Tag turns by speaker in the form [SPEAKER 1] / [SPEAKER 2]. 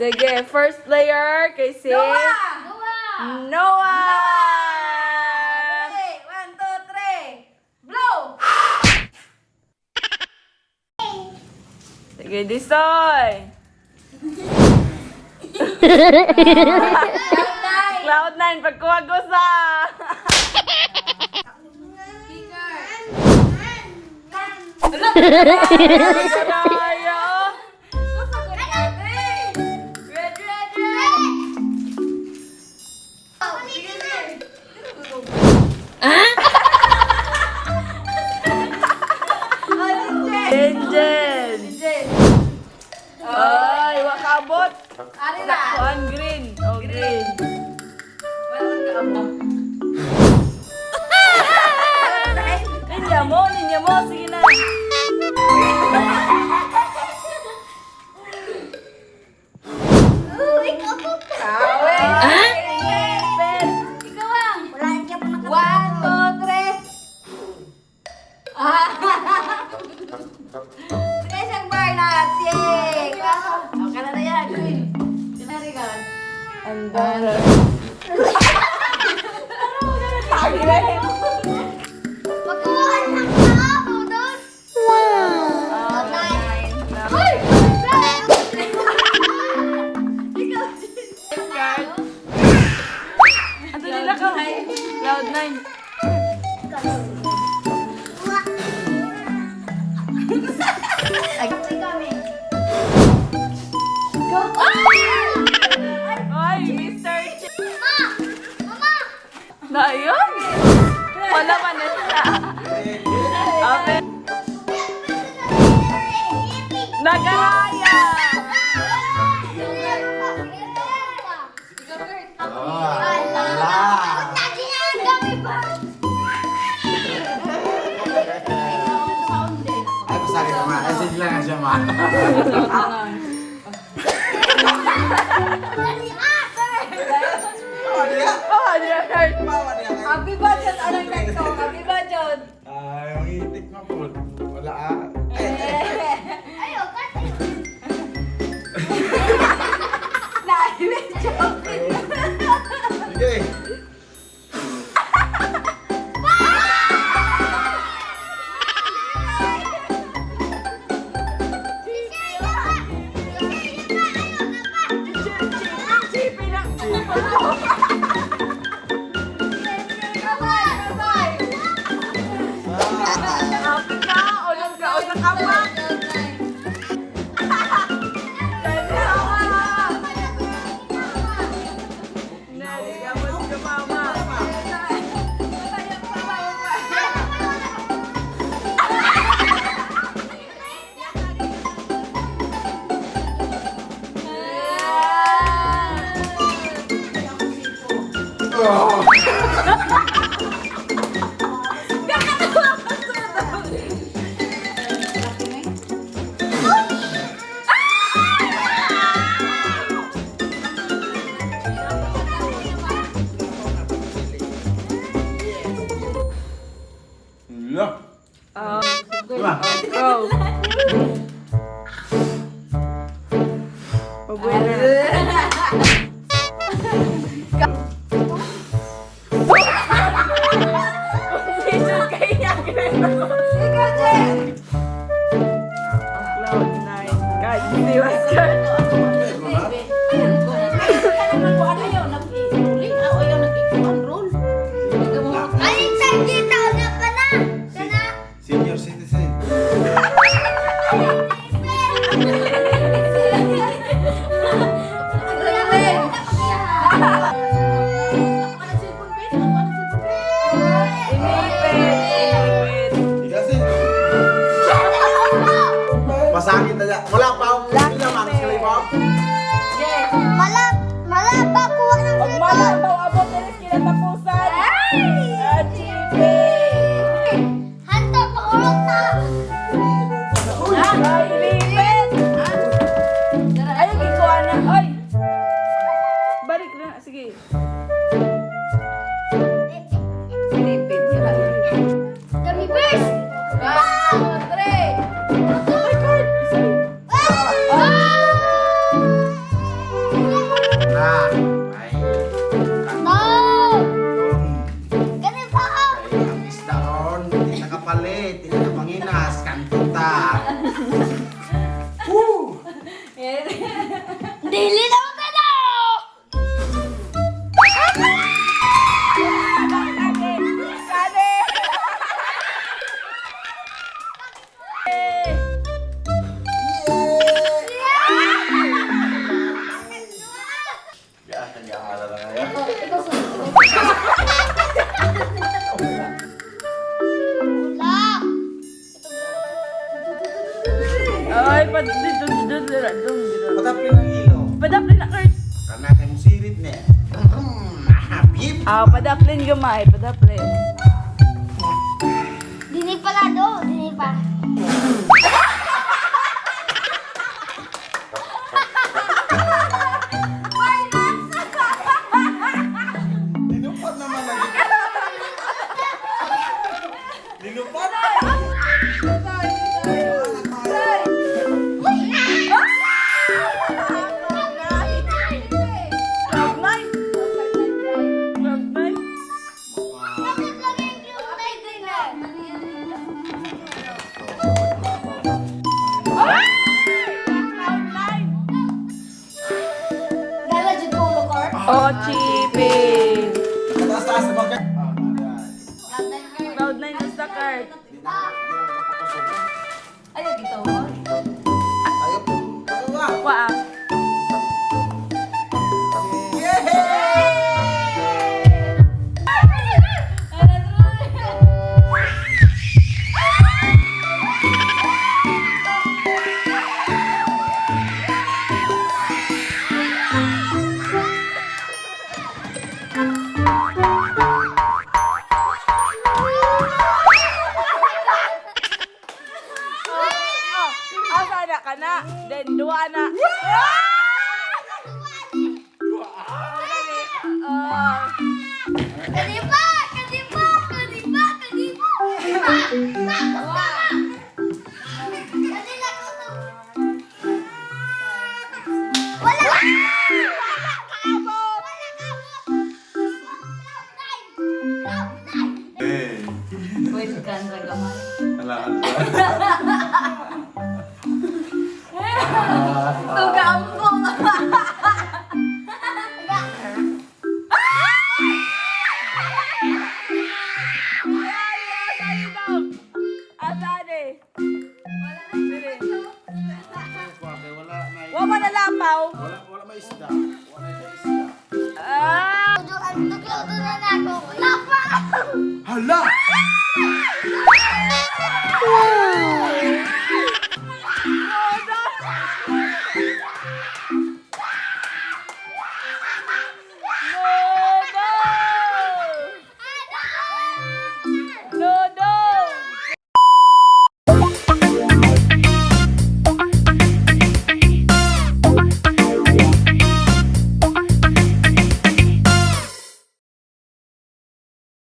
[SPEAKER 1] Sige, first player kay si Noah!
[SPEAKER 2] Okay, 1, 2, 3. Blow!
[SPEAKER 1] Sige, Disoy! Cloud9, pagkuha ko sa... Kaya! Angel! Ay, wakabot! Kuan green. Oh, green. Ninya mo. Sige na. Andara. Ato nila ka. Cloud9. Ay, Mr. Na yun? Wala pa na siya. Amen. Nagaraya!
[SPEAKER 3] Ay, pasari ka ma. Message lang nga siya ma.
[SPEAKER 1] Oh, dear heart.
[SPEAKER 2] Happy budget, anong next song? Happy budget.
[SPEAKER 3] Ay, ang itik na po. Wala ah. Sige.
[SPEAKER 1] Happy ka? Unang ka pa? Naligamot ka, mama.
[SPEAKER 3] Oh. Lo. Diba?
[SPEAKER 1] Go. Pabuena.
[SPEAKER 2] Ikaw, Jen!
[SPEAKER 1] Cloud9. Guys, hindi was good.
[SPEAKER 3] Senior citizen.
[SPEAKER 1] Padaplin gamay, padaplin.
[SPEAKER 4] Dini pala do, dini pa.
[SPEAKER 3] Dinupat naman lagi. Dinupat?
[SPEAKER 4] Dala jud ko lokor.
[SPEAKER 1] Oh, chipping.
[SPEAKER 3] Taas-taas naman kayo.
[SPEAKER 1] Cloud9 is the card.
[SPEAKER 2] Ayaw dito.
[SPEAKER 3] Ayaw po.
[SPEAKER 1] Wa. Asa na ka na? Then duwa na.
[SPEAKER 4] Kadiba, kadiba, kadiba, kadiba. Kanila ko to. Wala. Wala kamo. Wala kamo. Cloud9.
[SPEAKER 3] Eh.
[SPEAKER 2] Pwede ka na gamay.
[SPEAKER 3] Alaan
[SPEAKER 2] Tugambo.
[SPEAKER 1] Asa ni? Wa
[SPEAKER 3] Wala
[SPEAKER 1] man nalapaw.
[SPEAKER 3] Wala may isda. Wala may isda.
[SPEAKER 1] Ah!
[SPEAKER 4] Nagluto na na ako. Wala pa.
[SPEAKER 3] Hala!